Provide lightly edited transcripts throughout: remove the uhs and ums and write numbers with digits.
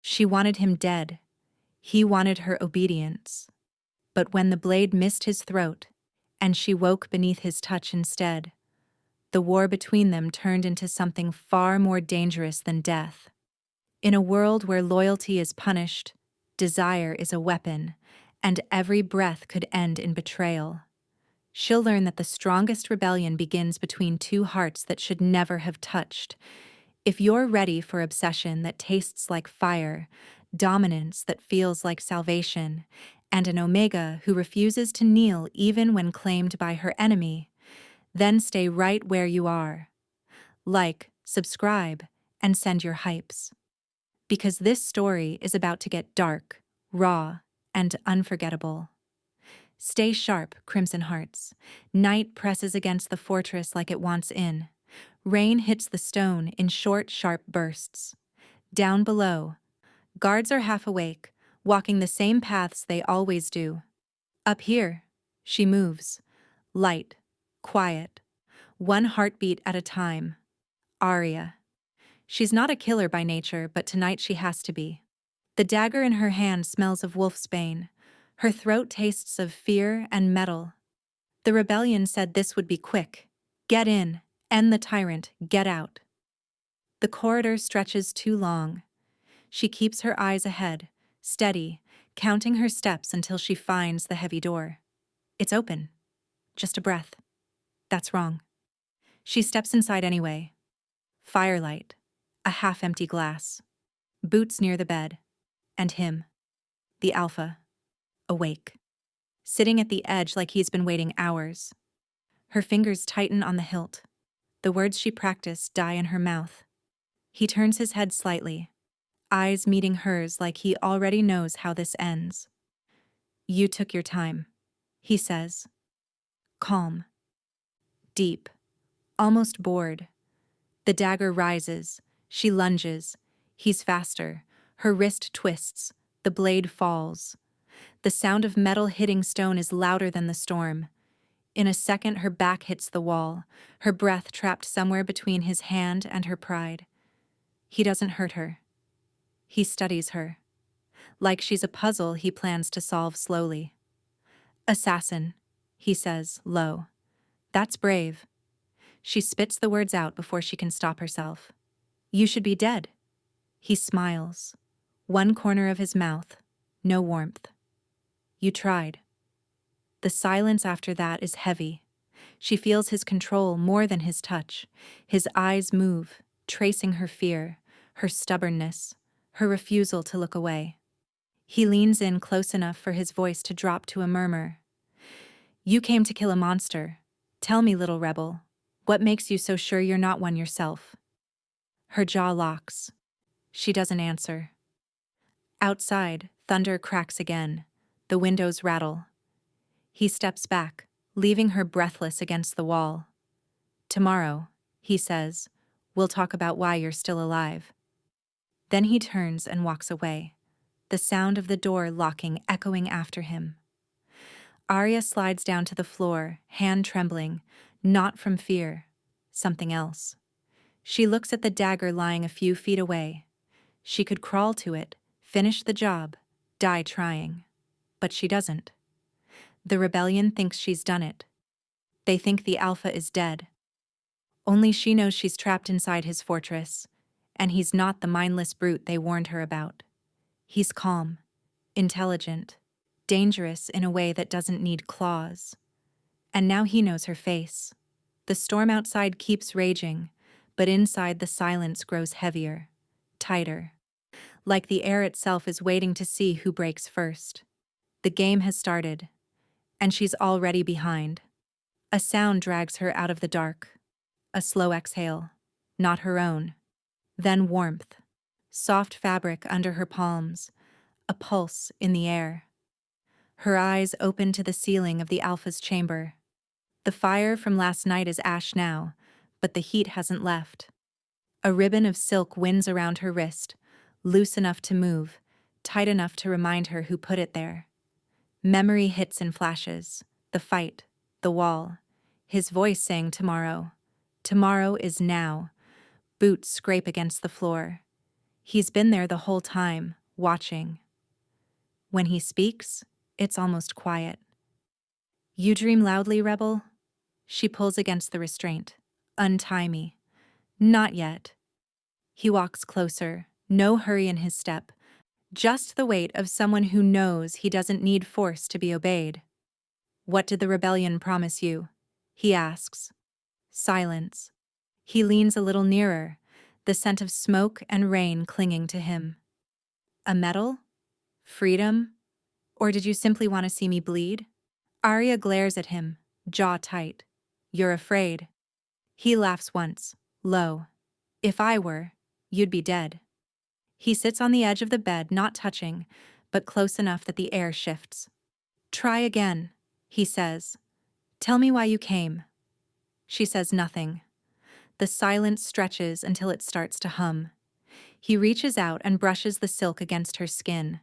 She wanted him dead. He wanted her obedience. But when the blade missed his throat, and she woke beneath his touch instead, the war between them turned into something far more dangerous than death. In a world where loyalty is punished, desire is a weapon, and every breath could end in betrayal. She'll learn that the strongest rebellion begins between two hearts that should never have touched. If you're ready for obsession that tastes like fire, dominance that feels like salvation, and an Omega who refuses to kneel even when claimed by her enemy, then stay right where you are. Like, subscribe, and send your hypes. Because this story is about to get dark, raw, and unforgettable. Stay sharp, Crimson Hearts. Night presses against the fortress like it wants in. Rain hits the stone in short, sharp bursts. Down below, guards are half awake, walking the same paths they always do. Up here, she moves. Light, quiet, one heartbeat at a time. Aria. She's not a killer by nature, but tonight she has to be. The dagger in her hand smells of wolfsbane. Her throat tastes of fear and metal. The rebellion said this would be quick. Get in, end the tyrant, get out. The corridor stretches too long. She keeps her eyes ahead, steady, counting her steps until she finds the heavy door. It's open. Just a breath. That's wrong. She steps inside anyway. Firelight, a half-empty glass, boots near the bed, and him, the Alpha, awake, sitting at the edge like he's been waiting hours. Her fingers tighten on the hilt. The words she practiced die in her mouth. He turns his head slightly, eyes meeting hers like he already knows how this ends. You took your time, he says. Calm. Deep. Almost bored. The dagger rises. She lunges. He's faster. Her wrist twists. The blade falls. The sound of metal hitting stone is louder than the storm. In a second, her back hits the wall, her breath trapped somewhere between his hand and her pride. He doesn't hurt her. He studies her. Like she's a puzzle he plans to solve slowly. Assassin, he says, low. That's brave. She spits the words out before she can stop herself. You should be dead. He smiles. One corner of his mouth, no warmth. You tried. The silence after that is heavy. She feels his control more than his touch. His eyes move, tracing her fear, her stubbornness, her refusal to look away. He leans in close enough for his voice to drop to a murmur. You came to kill a monster. Tell me, little rebel, what makes you so sure you're not one yourself? Her jaw locks. She doesn't answer. Outside, thunder cracks again. The windows rattle. He steps back, leaving her breathless against the wall. Tomorrow, he says, we'll talk about why you're still alive. Then he turns and walks away, the sound of the door locking echoing after him. Aria slides down to the floor, hand trembling, not from fear, something else. She looks at the dagger lying a few feet away. She could crawl to it, finish the job, die trying. But she doesn't. The rebellion thinks she's done it. They think the Alpha is dead. Only she knows she's trapped inside his fortress, and he's not the mindless brute they warned her about. He's calm, intelligent, dangerous in a way that doesn't need claws. And now he knows her face. The storm outside keeps raging, but inside the silence grows heavier, tighter. Like the air itself is waiting to see who breaks first. The game has started, and she's already behind. A sound drags her out of the dark. A slow exhale, not her own. Then warmth, soft fabric under her palms, a pulse in the air. Her eyes open to the ceiling of the Alpha's chamber. The fire from last night is ash now, but the heat hasn't left. A ribbon of silk winds around her wrist, loose enough to move, tight enough to remind her who put it there. Memory hits in flashes, the fight, the wall, his voice saying tomorrow. Tomorrow is now. Boots scrape against the floor. He's been there the whole time, watching. When he speaks, it's almost quiet. You dream loudly, Rebel? She pulls against the restraint. Untie me. Not yet. He walks closer, no hurry in his step, just the weight of someone who knows he doesn't need force to be obeyed. What did the rebellion promise you? He asks. Silence. He leans a little nearer, the scent of smoke and rain clinging to him. A medal? Freedom? Or did you simply want to see me bleed? Aria glares at him, jaw tight. You're afraid. He laughs once, low. If I were, you'd be dead. He sits on the edge of the bed, not touching, but close enough that the air shifts. Try again, he says. Tell me why you came. She says nothing. The silence stretches until it starts to hum. He reaches out and brushes the silk against her skin.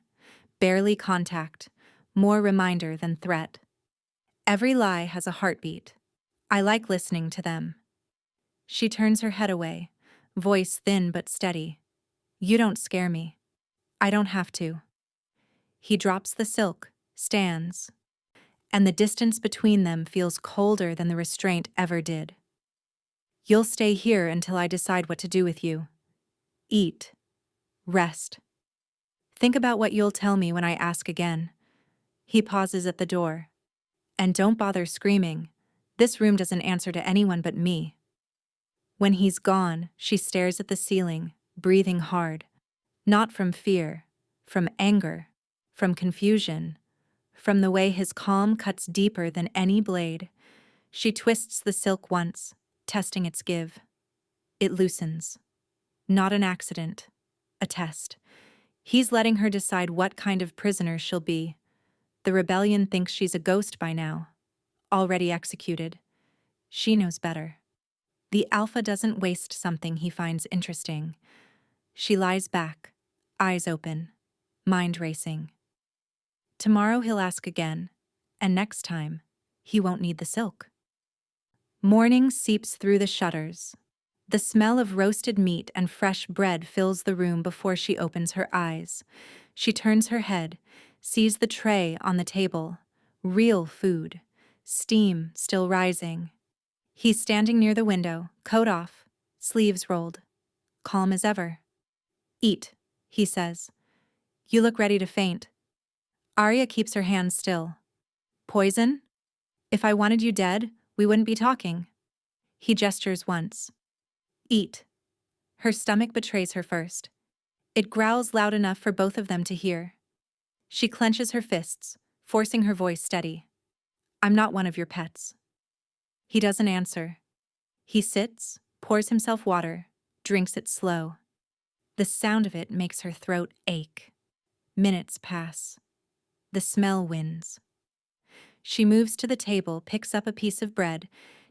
Barely contact, more reminder than threat. Every lie has a heartbeat. I like listening to them. She turns her head away, voice thin but steady. You don't scare me. I don't have to. He drops the silk, stands, and the distance between them feels colder than the restraint ever did. You'll stay here until I decide what to do with you. Eat. Rest. Think about what you'll tell me when I ask again. He pauses at the door. And don't bother screaming. This room doesn't answer to anyone but me. When he's gone, she stares at the ceiling, breathing hard. Not from fear, from anger, from confusion, from the way his calm cuts deeper than any blade. She twists the silk once, testing its give. It loosens. Not an accident. A test. He's letting her decide what kind of prisoner she'll be. The rebellion thinks she's a ghost by now. Already executed. She knows better. The alpha doesn't waste something he finds interesting. She lies back, eyes open, mind racing. Tomorrow he'll ask again, and next time, he won't need the silk. Morning seeps through the shutters. The smell of roasted meat and fresh bread fills the room before she opens her eyes. She turns her head, sees the tray on the table. Real food. Steam still rising. He's standing near the window, coat off, sleeves rolled. Calm as ever. Eat, he says. You look ready to faint. Aria keeps her hands still. Poison? If I wanted you dead, we wouldn't be talking. He gestures once. Eat. Her stomach betrays her first. It growls loud enough for both of them to hear. She clenches her fists, forcing her voice steady. I'm not one of your pets. He doesn't answer. He sits, pours himself water, drinks it slow. The sound of it makes her throat ache. Minutes pass. The smell wins. She moves to the table, picks up a piece of bread,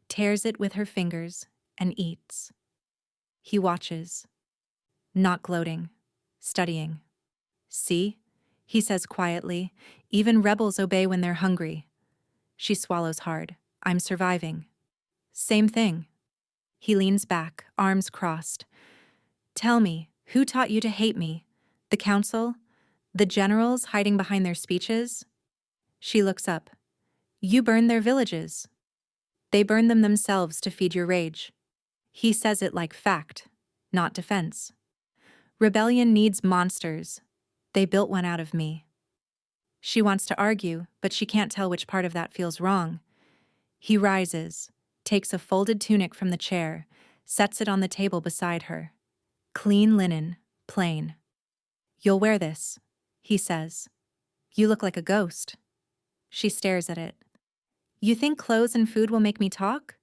tears it with her fingers, and eats. He watches. Not gloating. Studying. See? He says quietly. Even rebels obey when they're hungry. She swallows hard. I'm surviving. Same thing. He leans back, arms crossed. Tell me, who taught you to hate me? The council? The generals hiding behind their speeches? She looks up. You burned their villages. They burned them themselves to feed your rage. He says it like fact, not defense. Rebellion needs monsters. They built one out of me. She wants to argue, but she can't tell which part of that feels wrong. He rises, takes a folded tunic from the chair, sets it on the table beside her. Clean linen, plain. You'll wear this, he says. You look like a ghost. She stares at it. You think clothes and food will make me talk?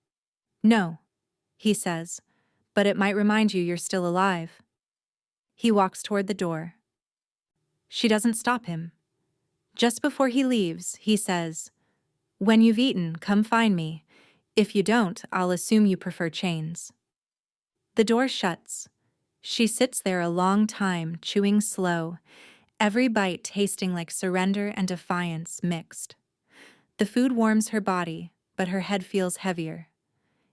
No, he says, but it might remind you you're still alive. He walks toward the door. She doesn't stop him. Just before he leaves, he says, When you've eaten, come find me. If you don't, I'll assume you prefer chains. The door shuts. She sits there a long time, chewing slow, every bite tasting like surrender and defiance mixed. The food warms her body, but her head feels heavier.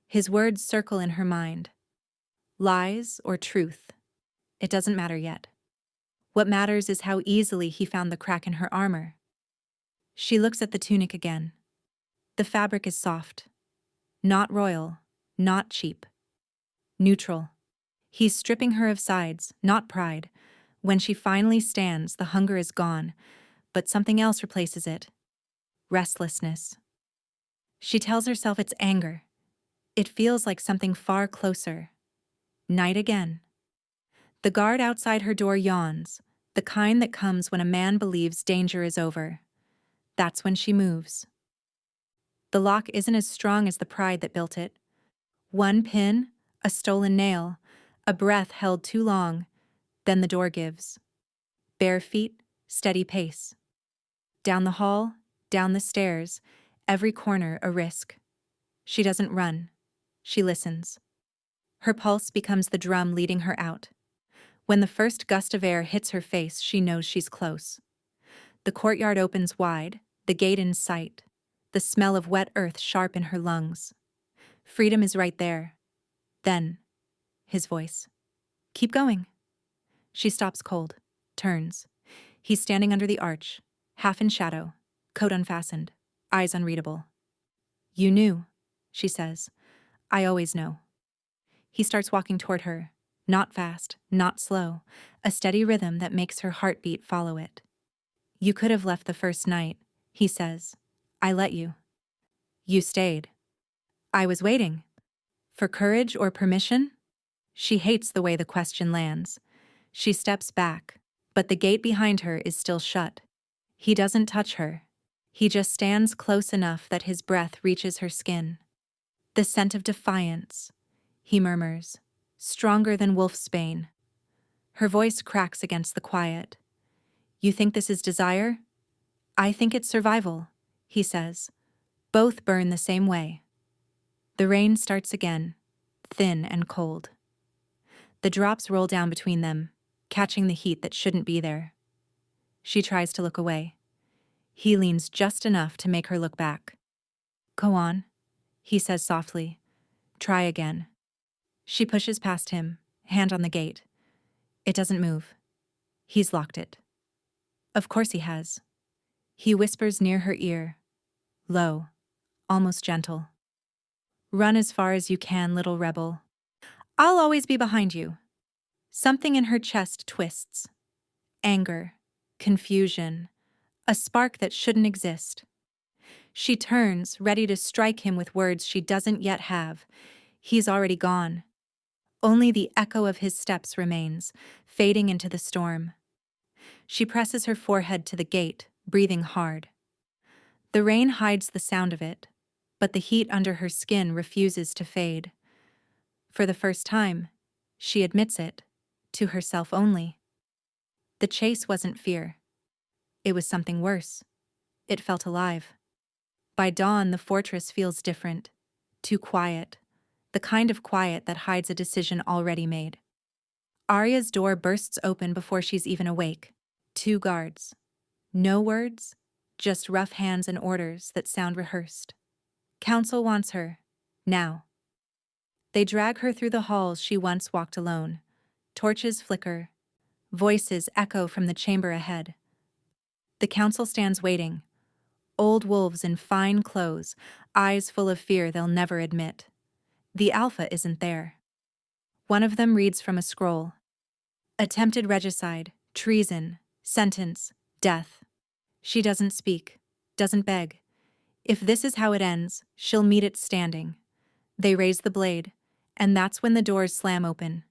His words circle in her mind. Lies or truth? It doesn't matter yet. What matters is how easily he found the crack in her armor. She looks at the tunic again. The fabric is soft. Not royal, not cheap. Neutral. He's stripping her of sides, not pride. When she finally stands, the hunger is gone, but something else replaces it. Restlessness. She tells herself it's anger. It feels like something far closer. Night again. The guard outside her door yawns, the kind that comes when a man believes danger is over. That's when she moves. The lock isn't as strong as the pride that built it. One pin, a stolen nail, a breath held too long, then the door gives. Bare feet, steady pace. Down the hall, down the stairs, every corner a risk. She doesn't run. She listens. Her pulse becomes the drum leading her out. When the first gust of air hits her face, she knows she's close. The courtyard opens wide, the gate in sight, the smell of wet earth sharp in her lungs. Freedom is right there. Then, his voice. Keep going. She stops cold, turns. He's standing under the arch, half in shadow, coat unfastened, eyes unreadable. You knew, she says. I always know. He starts walking toward her, not fast, not slow, a steady rhythm that makes her heartbeat follow it. You could have left the first night, he says. I let you. You stayed. I was waiting. For courage or permission? She hates the way the question lands. She steps back, but the gate behind her is still shut. He doesn't touch her. He just stands close enough that his breath reaches her skin. The scent of defiance, he murmurs, stronger than wolfsbane. Her voice cracks against the quiet. You think this is desire? I think it's survival, he says. Both burn the same way. The rain starts again, thin and cold. The drops roll down between them, catching the heat that shouldn't be there. She tries to look away. He leans just enough to make her look back. Go on, he says softly. Try again. She pushes past him, hand on the gate. It doesn't move. He's locked it. Of course he has. He whispers near her ear, low, almost gentle. Run as far as you can, little rebel. I'll always be behind you. Something in her chest twists. Anger, confusion, a spark that shouldn't exist. She turns, ready to strike him with words she doesn't yet have. He's already gone. Only the echo of his steps remains, fading into the storm. She presses her forehead to the gate, breathing hard. The rain hides the sound of it, but the heat under her skin refuses to fade. For the first time, she admits it, to herself only. The chase wasn't fear. It was something worse. It felt alive. By dawn, the fortress feels different, too quiet, the kind of quiet that hides a decision already made. Aria's door bursts open before she's even awake. 2 guards. No words, just rough hands and orders that sound rehearsed. Council wants her. Now. They drag her through the halls she once walked alone. Torches flicker. Voices echo from the chamber ahead. The council stands waiting. Old wolves in fine clothes, eyes full of fear they'll never admit. The alpha isn't there. One of them reads from a scroll. Attempted regicide, treason, sentence, death. She doesn't speak, doesn't beg. If this is how it ends, she'll meet it standing. They raise the blade, and that's when the doors slam open.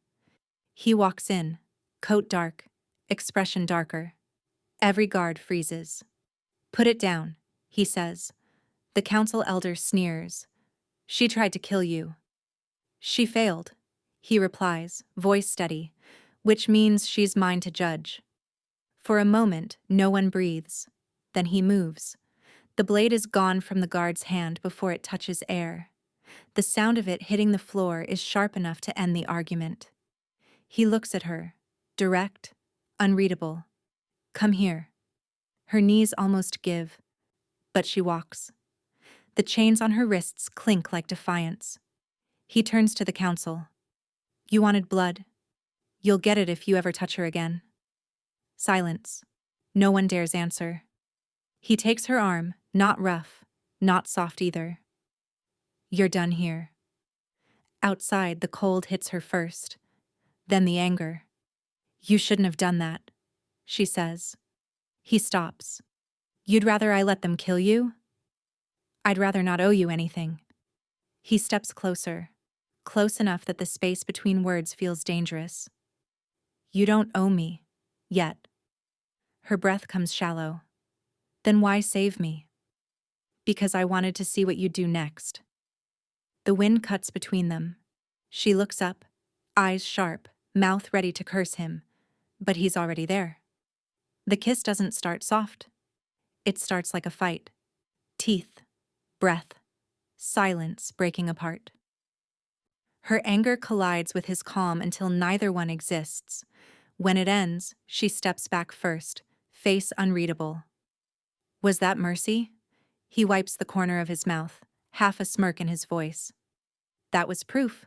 He walks in, coat dark, expression darker. Every guard freezes. Put it down, he says. The council elder sneers. She tried to kill you. She failed, he replies, voice steady, which means she's mine to judge. For a moment, no one breathes. Then he moves. The blade is gone from the guard's hand before it touches air. The sound of it hitting the floor is sharp enough to end the argument. He looks at her, direct, unreadable. Come here. Her knees almost give, but she walks. The chains on her wrists clink like defiance. He turns to the council. You wanted blood? You'll get it if you ever touch her again. Silence. No one dares answer. He takes her arm, not rough, not soft either. You're done here. Outside, the cold hits her first, then the anger. You shouldn't have done that, she says. He stops. You'd rather I let them kill you? I'd rather not owe you anything. He steps closer, close enough that the space between words feels dangerous. You don't owe me, yet. Her breath comes shallow. Then why save me? Because I wanted to see what you'd do next. The wind cuts between them. She looks up, eyes sharp, mouth ready to curse him, but he's already there. The kiss doesn't start soft. It starts like a fight. Teeth, breath, silence breaking apart. Her anger collides with his calm until neither one exists. When it ends, she steps back first, face unreadable. Was that mercy? He wipes the corner of his mouth, half a smirk in his voice. That was proof.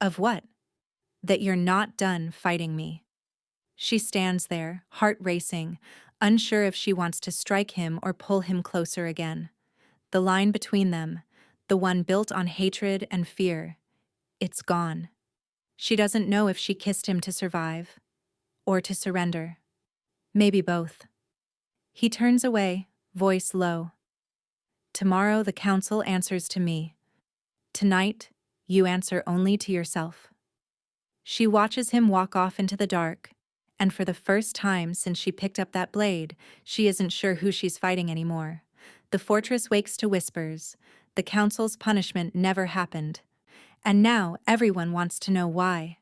Of what? That you're not done fighting me. She stands there, heart racing, unsure if she wants to strike him or pull him closer again. The line between them, the one built on hatred and fear, it's gone. She doesn't know if she kissed him to survive or to surrender. Maybe both. He turns away, voice low. Tomorrow the council answers to me. Tonight, you answer only to yourself. She watches him walk off into the dark, and for the first time since she picked up that blade, she isn't sure who she's fighting anymore. The fortress wakes to whispers. The council's punishment never happened. And now everyone wants to know why.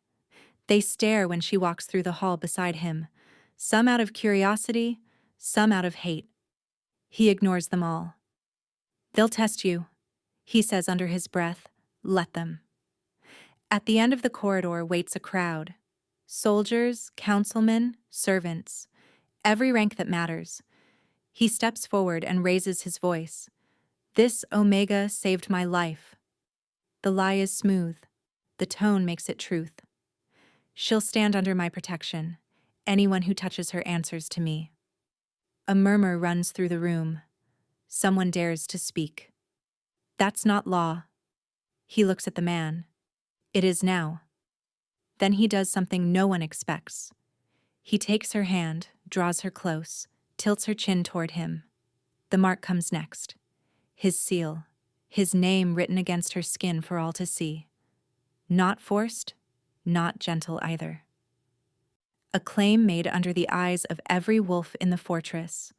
They stare when she walks through the hall beside him, some out of curiosity, some out of hate. He ignores them all. They'll test you, he says under his breath. Let them. At the end of the corridor waits a crowd. Soldiers, councilmen, servants, every rank that matters. He steps forward and raises his voice. This Omega saved my life. The lie is smooth. The tone makes it truth. She'll stand under my protection. Anyone who touches her answers to me. A murmur runs through the room. Someone dares to speak. That's not law. He looks at the man. It is now. Then he does something no one expects. He takes her hand, draws her close, tilts her chin toward him. The mark comes next. His seal, his name written against her skin for all to see. Not forced, not gentle either. A claim made under the eyes of every wolf in the fortress.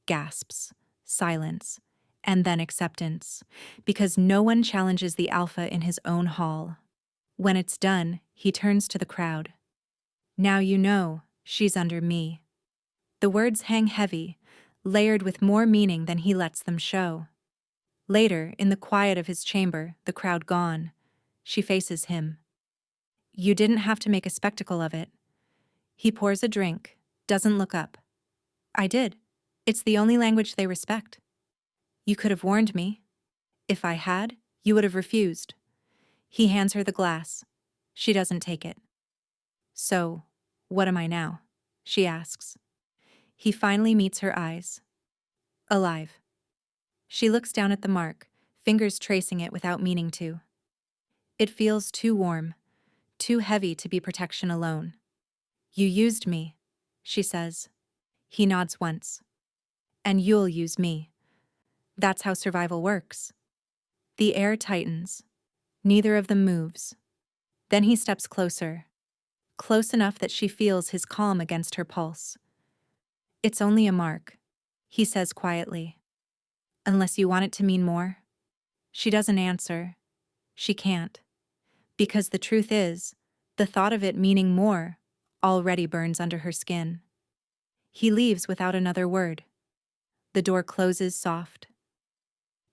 Gasps, silence, and then acceptance, because no one challenges the alpha in his own hall. When it's done, he turns to the crowd. Now you know, she's under me. The words hang heavy, layered with more meaning than he lets them show. Later, in the quiet of his chamber, the crowd gone, she faces him. You didn't have to make a spectacle of it. He pours a drink, doesn't look up. I did. It's the only language they respect. You could have warned me. If I had, you would have refused. He hands her the glass. She doesn't take it. So, what am I now? She asks. He finally meets her eyes. Alive. She looks down at the mark, fingers tracing it without meaning to. It feels too warm, too heavy to be protection alone. You used me, she says. He nods once. And you'll use me. That's how survival works. The air tightens. Neither of them moves. Then he steps closer. Close enough that she feels his calm against her pulse. It's only a mark, he says quietly. Unless you want it to mean more. She doesn't answer. She can't. Because the truth is, the thought of it meaning more already burns under her skin. He leaves without another word. The door closes soft.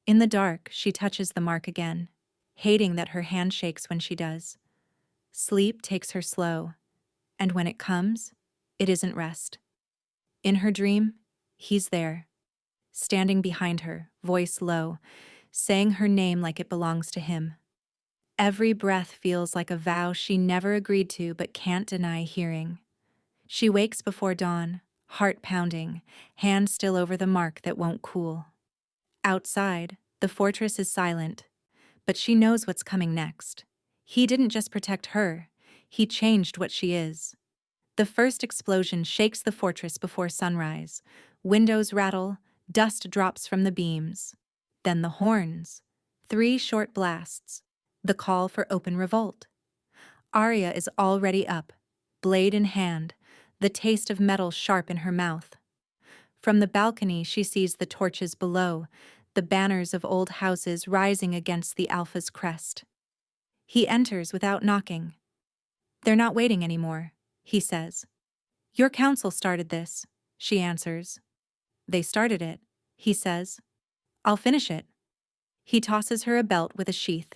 In the dark, she touches the mark again, hating that her hand shakes when she does. Sleep takes her slow, and when it comes, it isn't rest. In her dream, he's there, standing behind her, voice low, saying her name like it belongs to him. Every breath feels like a vow she never agreed to but can't deny hearing. She wakes before dawn, heart pounding, hand still over the mark that won't cool. Outside, the fortress is silent, but she knows what's coming next. He didn't just protect her, he changed what she is. The first explosion shakes the fortress before sunrise. Windows rattle, dust drops from the beams. Then the horns. 3 short blasts. The call for open revolt. Aria is already up, blade in hand, the taste of metal sharp in her mouth. From the balcony she sees the torches below, the banners of old houses rising against the Alpha's crest. He enters without knocking. "They're not waiting anymore," he says. "Your council started this," she answers. "They started it," he says. "I'll finish it." He tosses her a belt with a sheath.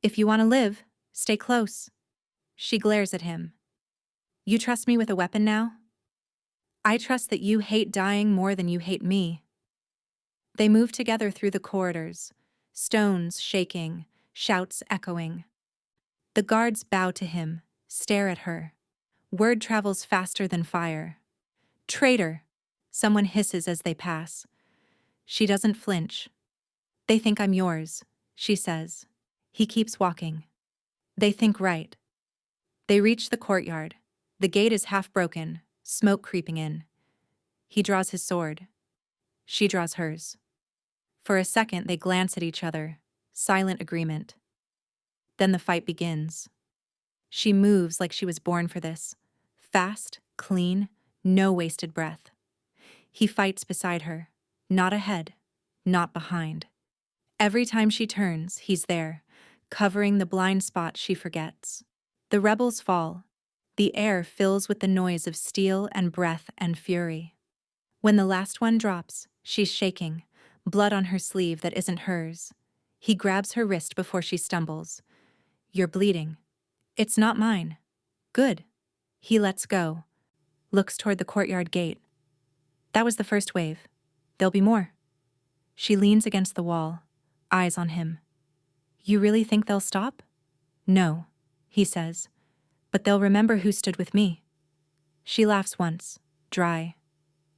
"If you want to live, stay close." She glares at him. "You trust me with a weapon now?" "I trust that you hate dying more than you hate me." They move together through the corridors, stones shaking, shouts echoing. The guards bow to him, stare at her. Word travels faster than fire. "Traitor!" someone hisses as they pass. She doesn't flinch. "They think I'm yours," she says. He keeps walking. They think right. They reach the courtyard. The gate is half broken, smoke creeping in. He draws his sword. She draws hers. For a second they glance at each other, silent agreement. Then the fight begins. She moves like she was born for this. Fast, clean, no wasted breath. He fights beside her, not ahead, not behind. Every time she turns, he's there, covering the blind spot she forgets. The rebels fall. The air fills with the noise of steel and breath and fury. When the last one drops, she's shaking, blood on her sleeve that isn't hers. He grabs her wrist before she stumbles. "You're bleeding." "It's not mine." "Good." He lets go, looks toward the courtyard gate. "That was the first wave. There'll be more." She leans against the wall, eyes on him. "You really think they'll stop?" "No," he says, "but they'll remember who stood with me." She laughs once, dry.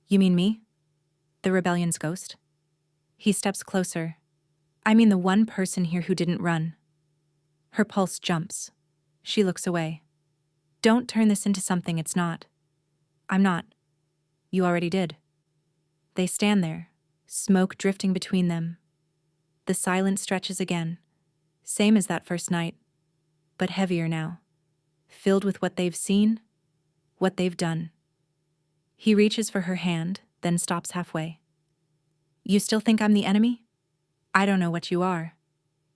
"You mean me? The rebellion's ghost?" He steps closer. "I mean the one person here who didn't run." Her pulse jumps. She looks away. "Don't turn this into something it's not." "I'm not." "You already did." They stand there, smoke drifting between them. The silence stretches again, same as that first night, but heavier now, filled with what they've seen, what they've done. He reaches for her hand, then stops halfway. "You still think I'm the enemy?" "I don't know what you are."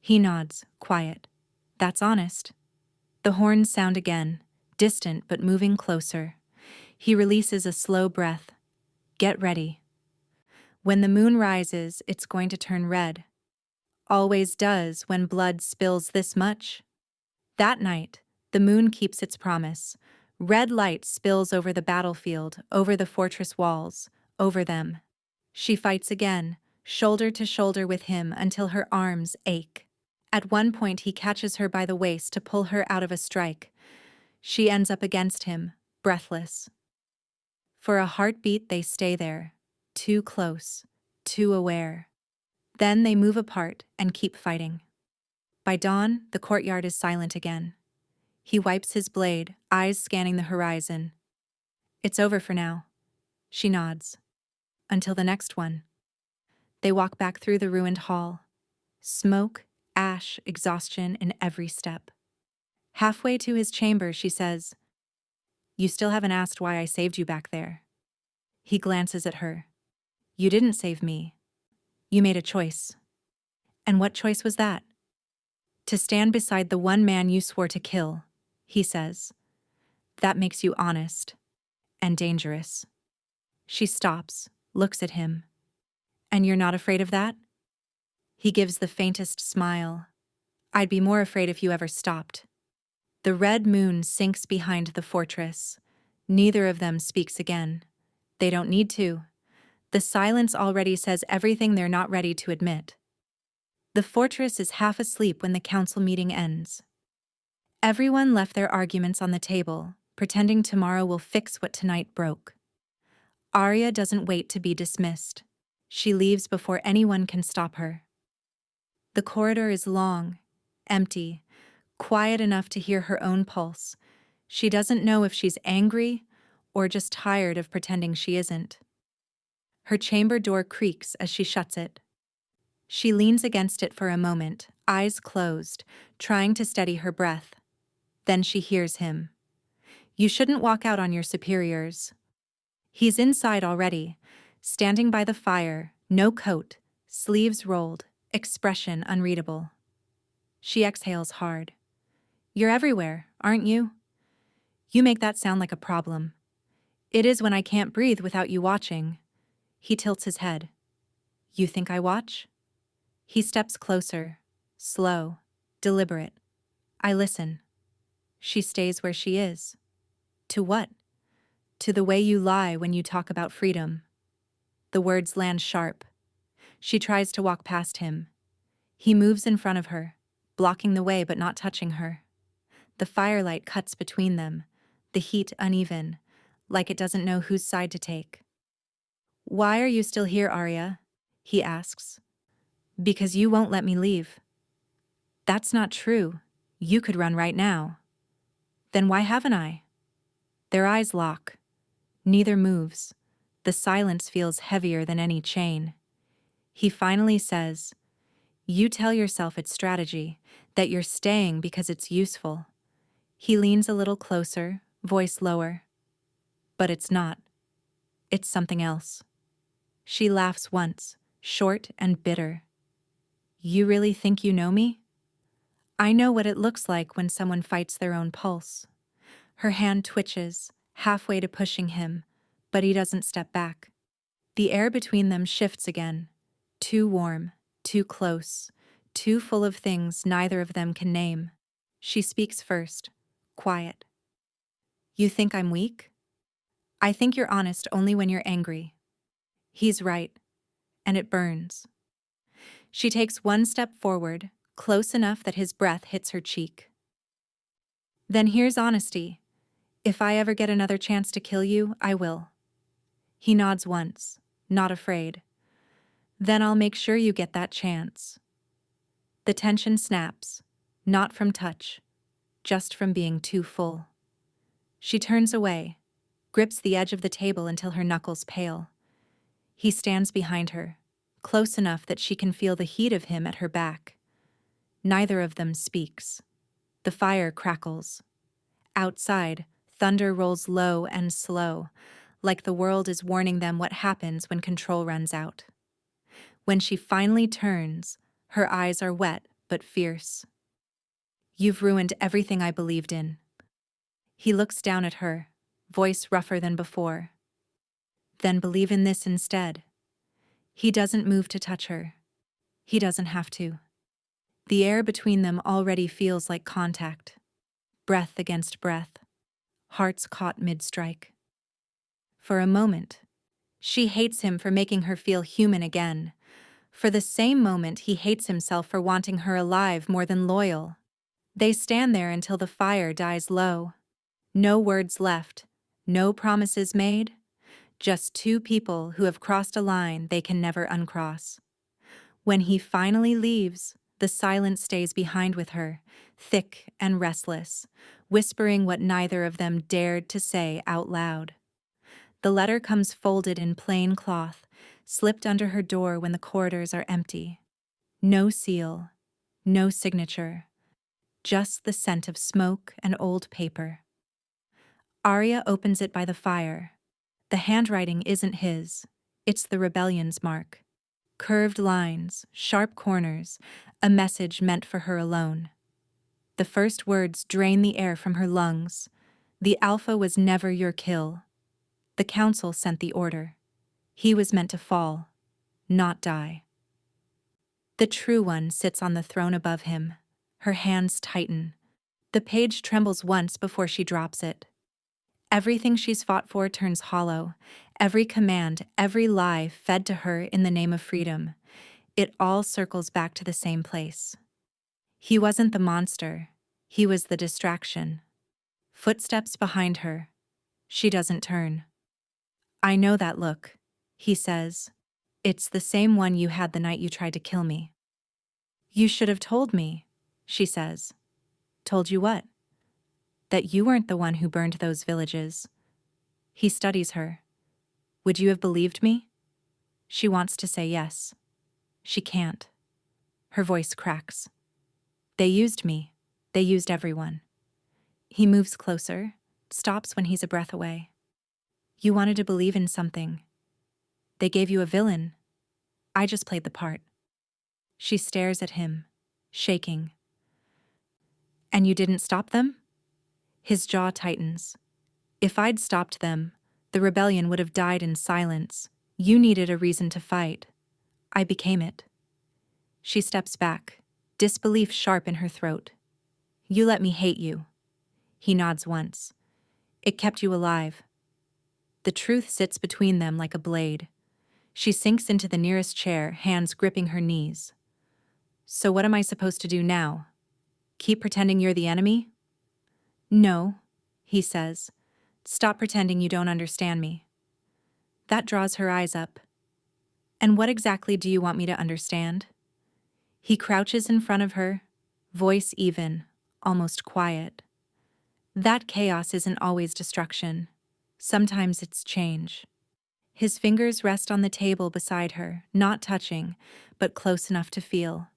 He nods, quiet. "That's honest." The horns sound again, distant but moving closer. He releases a slow breath. "Get ready." When the moon rises, it's going to turn red. Always does when blood spills this much. That night, the moon keeps its promise. Red light spills over the battlefield, over the fortress walls, over them. She fights again, shoulder to shoulder with him until her arms ache. At one point he catches her by the waist to pull her out of a strike. She ends up against him, breathless. For a heartbeat they stay there, too close, too aware. Then they move apart and keep fighting. By dawn, the courtyard is silent again. He wipes his blade, eyes scanning the horizon. "It's over for now." She nods. "Until the next one." They walk back through the ruined hall. Smoke, ash, exhaustion in every step. Halfway to his chamber, she says, "You still haven't asked why I saved you back there." He glances at her. "You didn't save me. You made a choice." "And what choice was that?" "To stand beside the one man you swore to kill," he says. "That makes you honest. And dangerous." She stops, looks at him. "And you're not afraid of that?" He gives the faintest smile. "I'd be more afraid if you ever stopped." The red moon sinks behind the fortress. Neither of them speaks again. They don't need to. The silence already says everything they're not ready to admit. The fortress is half asleep when the council meeting ends. Everyone left their arguments on the table, pretending tomorrow will fix what tonight broke. Aria doesn't wait to be dismissed. She leaves before anyone can stop her. The corridor is long, empty, quiet enough to hear her own pulse. She doesn't know if she's angry or just tired of pretending she isn't. Her chamber door creaks as she shuts it. She leans against it for a moment, eyes closed, trying to steady her breath. Then she hears him. "You shouldn't walk out on your superiors." He's inside already, standing by the fire, no coat, sleeves rolled, expression unreadable. She exhales hard. "You're everywhere, aren't you?" "You make that sound like a problem." "It is when I can't breathe without you watching." He tilts his head. "You think I watch?" He steps closer, slow, deliberate. "I listen." She stays where she is. To what? To the way you lie when you talk about freedom. The words land sharp. She tries to walk past him. He moves in front of her, blocking the way but not touching her. The firelight cuts between them, the heat uneven, like it doesn't know whose side to take. "Why are you still here, Aria?" he asks. "Because you won't let me leave." "That's not true. You could run right now." "Then why haven't I?" Their eyes lock. Neither moves. The silence feels heavier than any chain. He finally says, "You tell yourself it's strategy, that you're staying because it's useful." He leans a little closer, voice lower. "But it's not. It's something else." She laughs once, short and bitter. "You really think you know me?" "I know what it looks like when someone fights their own pulse." Her hand twitches, halfway to pushing him, but he doesn't step back. The air between them shifts again. Too warm, too close, too full of things neither of them can name. She speaks first, quiet. "You think I'm weak?" "I think you're honest only when you're angry." He's right, and it burns. She takes one step forward, close enough that his breath hits her cheek. "Then here's honesty. If I ever get another chance to kill you, I will." He nods once, not afraid. "Then I'll make sure you get that chance." The tension snaps, not from touch, just from being too full. She turns away, grips the edge of the table until her knuckles pale. He stands behind her, close enough that she can feel the heat of him at her back. Neither of them speaks. The fire crackles. Outside, thunder rolls low and slow, like the world is warning them what happens when control runs out. When she finally turns, her eyes are wet but fierce. "You've ruined everything I believed in." He looks down at her, voice rougher than before. "Then believe in this instead." He doesn't move to touch her. He doesn't have to. The air between them already feels like contact. Breath against breath. Hearts caught mid-strike. For a moment, she hates him for making her feel human again. For the same moment, he hates himself for wanting her alive more than loyal. They stand there until the fire dies low. No words left, no promises made, just two people who have crossed a line they can never uncross. When he finally leaves, the silence stays behind with her, thick and restless, whispering what neither of them dared to say out loud. The letter comes folded in plain cloth, slipped under her door when the corridors are empty. No seal, no signature, just the scent of smoke and old paper. Aria opens it by the fire. The handwriting isn't his, it's the Rebellion's mark. Curved lines, sharp corners, a message meant for her alone. The first words drain the air from her lungs. The Alpha was never your kill. The Council sent the order. He was meant to fall, not die. The True One sits on the throne above him. Her hands tighten. The page trembles once before she drops it. Everything she's fought for turns hollow. Every command, every lie fed to her in the name of freedom. It all circles back to the same place. He wasn't the monster. He was the distraction. Footsteps behind her. She doesn't turn. I know that look, he says. It's the same one you had the night you tried to kill me. You should have told me, she says. Told you what? That you weren't the one who burned those villages. He studies her. Would you have believed me? She wants to say yes. She can't. Her voice cracks. They used me. They used everyone. He moves closer, stops when he's a breath away. You wanted to believe in something. They gave you a villain. I just played the part. She stares at him, shaking. And you didn't stop them? His jaw tightens. If I'd stopped them, the rebellion would have died in silence. You needed a reason to fight. I became it. She steps back, disbelief sharp in her throat. You let me hate you. He nods once. It kept you alive. The truth sits between them like a blade. She sinks into the nearest chair, hands gripping her knees. So what am I supposed to do now? Keep pretending you're the enemy? No, he says. Stop pretending you don't understand me. That draws her eyes up. And what exactly do you want me to understand? He crouches in front of her, voice even, almost quiet. That chaos isn't always destruction. Sometimes it's change. His fingers rest on the table beside her, not touching, but close enough to feel.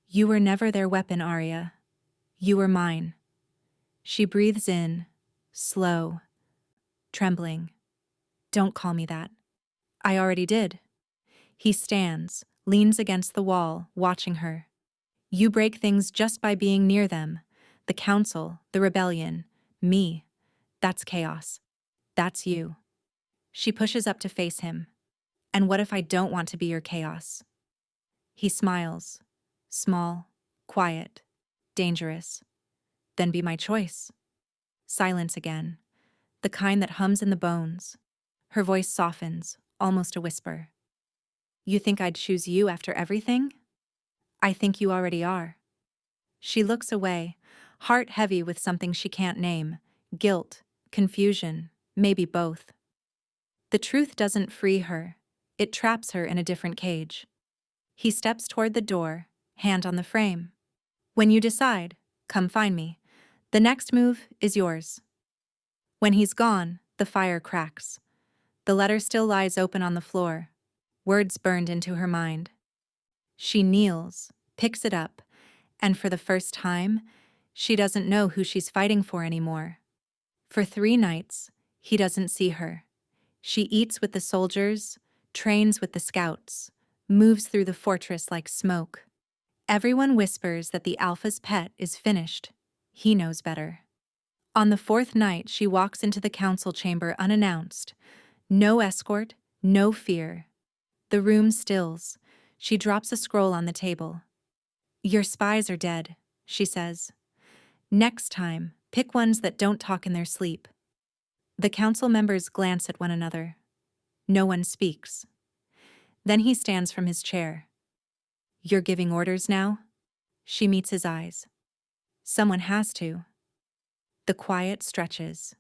You were never their weapon, Aria. You were mine. She breathes in, slow, trembling. Don't call me that. I already did. He stands, leans against the wall, watching her. You break things just by being near them. The council, the rebellion, me. That's chaos. That's you. She pushes up to face him. And what if I don't want to be your chaos? He smiles. Small, quiet, dangerous. Then be my choice. Silence again. The kind that hums in the bones. Her voice softens, almost a whisper. You think I'd choose you after everything? I think you already are. She looks away, heart heavy with something she can't name. Guilt, confusion, maybe both. The truth doesn't free her. It traps her in a different cage. He steps toward the door, hand on the frame. When you decide, come find me. The next move is yours. When he's gone, the fire cracks. The letter still lies open on the floor, words burned into her mind. She kneels, picks it up, and for the first time, she doesn't know who she's fighting for anymore. For 3 nights, he doesn't see her. She eats with the soldiers, trains with the scouts, moves through the fortress like smoke. Everyone whispers that the Alpha's pet is finished. He knows better. On the 4th night, she walks into the council chamber unannounced. No escort, no fear. The room stills. She drops a scroll on the table. Your spies are dead, she says. Next time, pick ones that don't talk in their sleep. The council members glance at one another. No one speaks. Then he stands from his chair. You're giving orders now? She meets his eyes. Someone has to. The quiet stretches.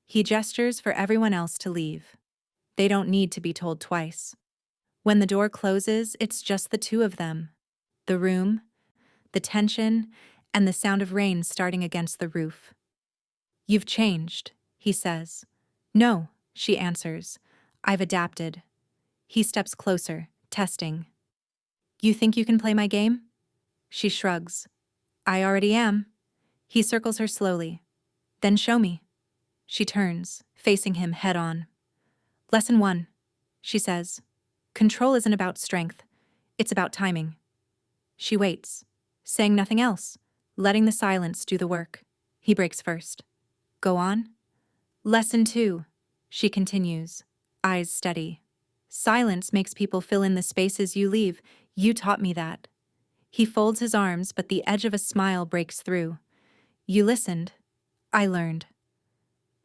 He gestures for everyone else to leave. They don't need to be told twice. When the door closes, it's just the two of them. The room, the tension, and the sound of rain starting against the roof. You've changed, he says. No, she answers. I've adapted. He steps closer, testing. You think you can play my game? She shrugs. I already am. He circles her slowly. Then show me. She turns, facing him head on. Lesson 1, she says. Control isn't about strength. It's about timing. She waits, saying nothing else, letting the silence do the work. He breaks first. Go on. Lesson 2, she continues, eyes steady. Silence makes people fill in the spaces you leave. You taught me that. He folds his arms, but the edge of a smile breaks through. You listened. I learned.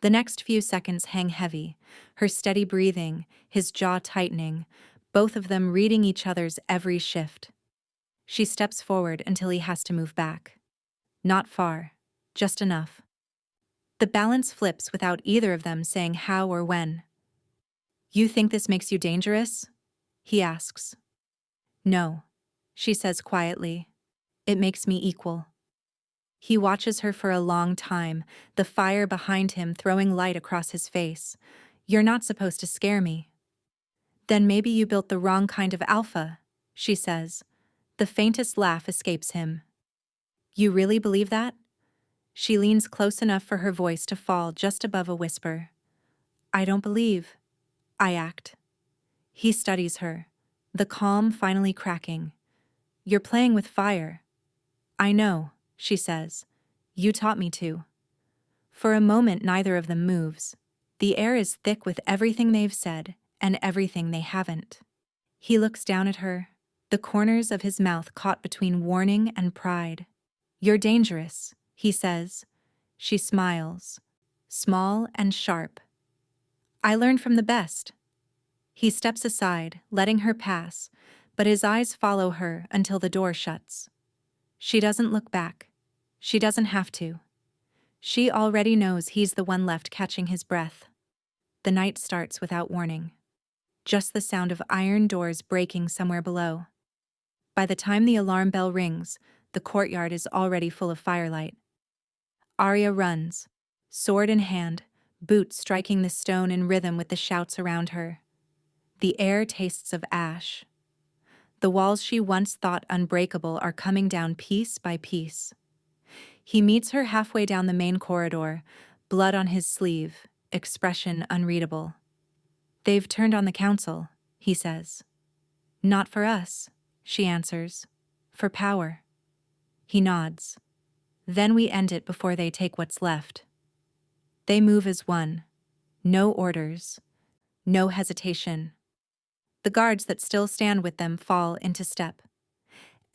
The next few seconds hang heavy, her steady breathing, his jaw tightening, both of them reading each other's every shift. She steps forward until he has to move back. Not far, just enough. The balance flips without either of them saying how or when. "You think this makes you dangerous?" he asks. "No," she says quietly. "It makes me equal." He watches her for a long time, the fire behind him throwing light across his face. "You're not supposed to scare me." "Then maybe you built the wrong kind of alpha," she says. The faintest laugh escapes him. "You really believe that?" She leans close enough for her voice to fall just above a whisper. "I don't believe." I act. He studies her, the calm finally cracking. "You're playing with fire." "I know," she says. "You taught me to." For a moment neither of them moves. The air is thick with everything they've said and everything they haven't. He looks down at her, the corners of his mouth caught between warning and pride. "You're dangerous," he says. She smiles, small and sharp. "I learned from the best." He steps aside, letting her pass, but his eyes follow her until the door shuts. She doesn't look back. She doesn't have to. She already knows he's the one left catching his breath. The night starts without warning. Just the sound of iron doors breaking somewhere below. By the time the alarm bell rings, the courtyard is already full of firelight. Aria runs, sword in hand, boots striking the stone in rhythm with the shouts around her. The air tastes of ash. The walls she once thought unbreakable are coming down piece by piece. He meets her halfway down the main corridor, blood on his sleeve, expression unreadable. "They've turned on the council," he says. "Not for us," she answers. "For power." He nods. "Then we end it before they take what's left." They move as one. No orders. No hesitation. The guards that still stand with them fall into step.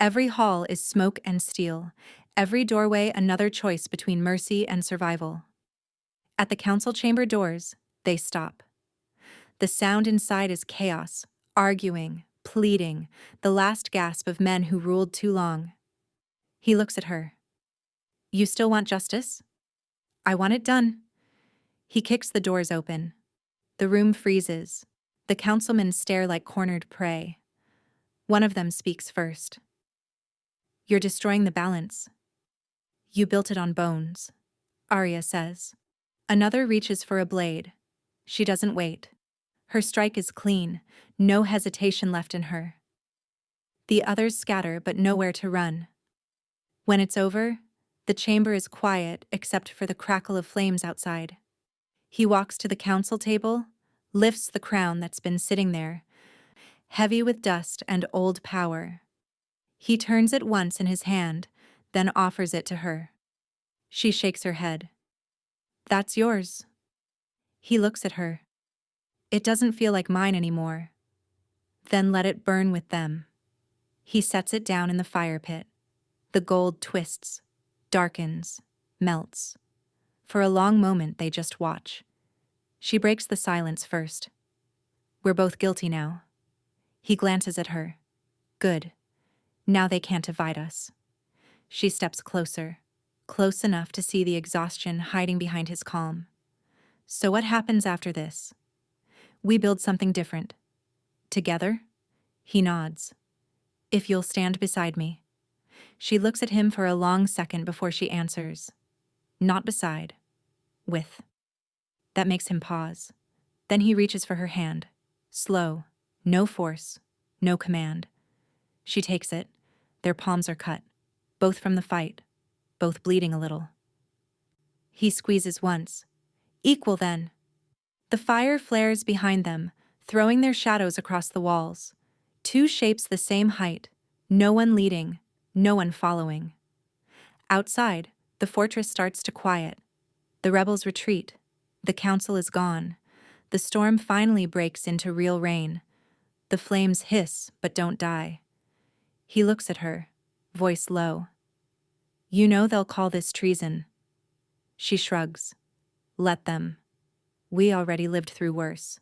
Every hall is smoke and steel, every doorway another choice between mercy and survival. At the council chamber doors, they stop. The sound inside is chaos, arguing, pleading, the last gasp of men who ruled too long. He looks at her. "You still want justice?" "I want it done." He kicks the doors open. The room freezes. The councilmen stare like cornered prey. One of them speaks first. "You're destroying the balance." "You built it on bones," Aria says. Another reaches for a blade. She doesn't wait. Her strike is clean, no hesitation left in her. The others scatter but nowhere to run. When it's over, the chamber is quiet except for the crackle of flames outside. He walks to the council table, lifts the crown that's been sitting there, heavy with dust and old power. He turns it once in his hand, then offers it to her. She shakes her head. "That's yours." He looks at her. "It doesn't feel like mine anymore." "Then let it burn with them." He sets it down in the fire pit. The gold twists, darkens, melts. For a long moment they just watch. She breaks the silence first. "We're both guilty now." He glances at her. "Good. Now they can't divide us." She steps closer, close enough to see the exhaustion hiding behind his calm. "So what happens after this?" "We build something different." "Together?" He nods. "If you'll stand beside me." She looks at him for a long second before she answers. "Not beside. With." That makes him pause. Then he reaches for her hand. Slow. No force. No command. She takes it. Their palms are cut. Both from the fight. Both bleeding a little. He squeezes once. "Equal then." The fire flares behind them, throwing their shadows across the walls. Two shapes the same height. No one leading. No one following. Outside, the fortress starts to quiet. The rebels retreat. The council is gone. The storm finally breaks into real rain. The flames hiss but don't die. He looks at her, voice low. "You know they'll call this treason." She shrugs. "Let them. We already lived through worse."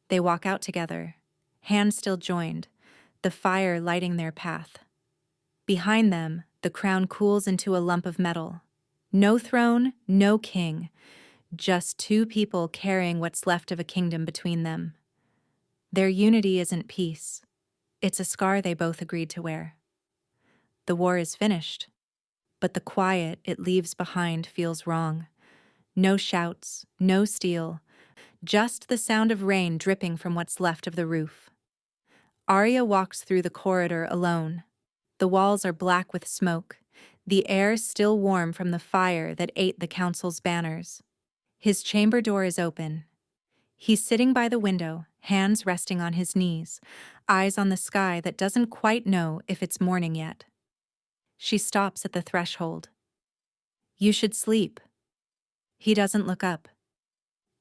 They walk out together, hands still joined, the fire lighting their path. Behind them, the crown cools into a lump of metal. No throne, no king, just two people carrying what's left of a kingdom between them. Their unity isn't peace. It's a scar they both agreed to wear. The war is finished, but the quiet it leaves behind feels wrong. No shouts, no steel, just the sound of rain dripping from what's left of the roof. Aria walks through the corridor alone. The walls are black with smoke, the air still warm from the fire that ate the council's banners. His chamber door is open. He's sitting by the window, hands resting on his knees, eyes on the sky that doesn't quite know if it's morning yet. She stops at the threshold. "You should sleep." He doesn't look up.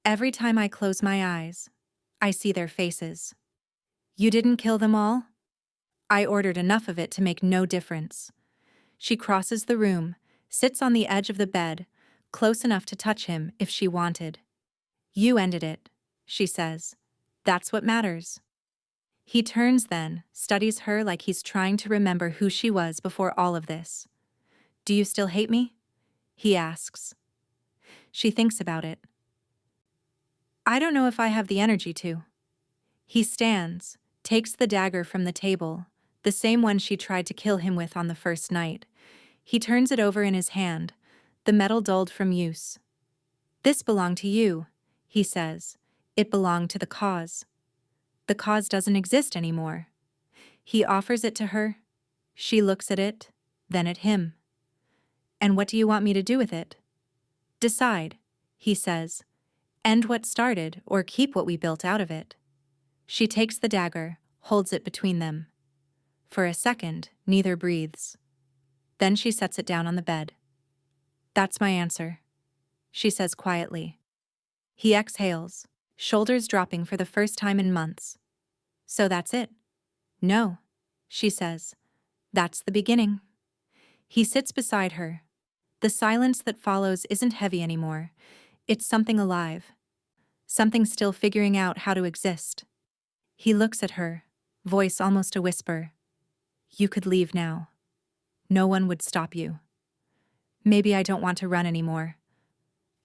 "Every time I close my eyes, I see their faces." "You didn't kill them all?" "I ordered enough of it to make no difference." She crosses the room, sits on the edge of the bed, close enough to touch him if she wanted. "You ended it," she says. "That's what matters." He turns then, studies her like he's trying to remember who she was before all of this. "Do you still hate me?" he asks. She thinks about it. "I don't know if I have the energy to." He stands, takes the dagger from the table, the same one she tried to kill him with on the first night. He turns it over in his hand, the metal dulled from use. "This belonged to you," he says. "It belonged to the cause. The cause doesn't exist anymore." He offers it to her. She looks at it, then at him. "And what do you want me to do with it?" "Decide," he says. "End what started or keep what we built out of it." She takes the dagger, holds it between them. For a second, neither breathes. Then she sets it down on the bed. "That's my answer," she says quietly. He exhales, shoulders dropping for the first time in months. "So that's it?" "No," she says. "That's the beginning." He sits beside her. The silence that follows isn't heavy anymore. It's something alive. Something still figuring out how to exist. He looks at her, voice almost a whisper. "You could leave now. No one would stop you." "Maybe I don't want to run anymore."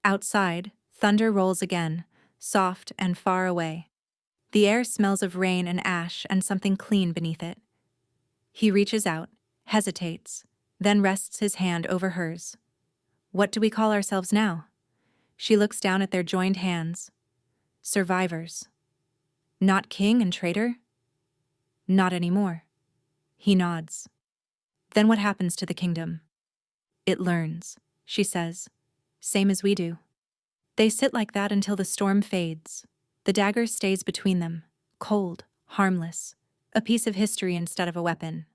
Outside, thunder rolls again, soft and far away. The air smells of rain and ash and something clean beneath it. He reaches out, hesitates, then rests his hand over hers. "What do we call ourselves now?" She looks down at their joined hands. "Survivors." "Not king and traitor?" "Not anymore." He nods. "Then what happens to the kingdom?" "It learns," she says. "Same as we do." They sit like that until the storm fades. The dagger stays between them, cold, harmless, a piece of history instead of a weapon.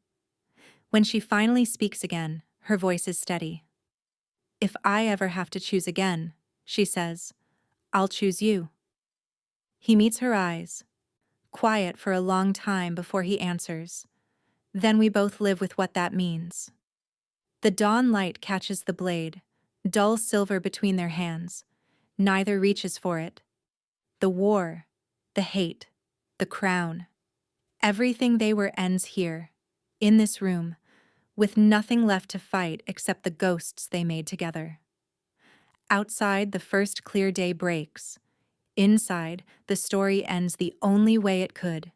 When she finally speaks again, her voice is steady. "If I ever have to choose again," she says, "I'll choose you." He meets her eyes, quiet for a long time before he answers. "Then we both live with what that means." The dawn light catches the blade, dull silver between their hands. Neither reaches for it. The war, the hate, the crown. Everything they were ends here, in this room, with nothing left to fight except the ghosts they made together. Outside, the first clear day breaks. Inside, the story ends the only way it could.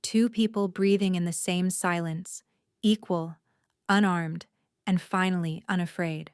Two people breathing in the same silence, equal, unarmed, and finally unafraid.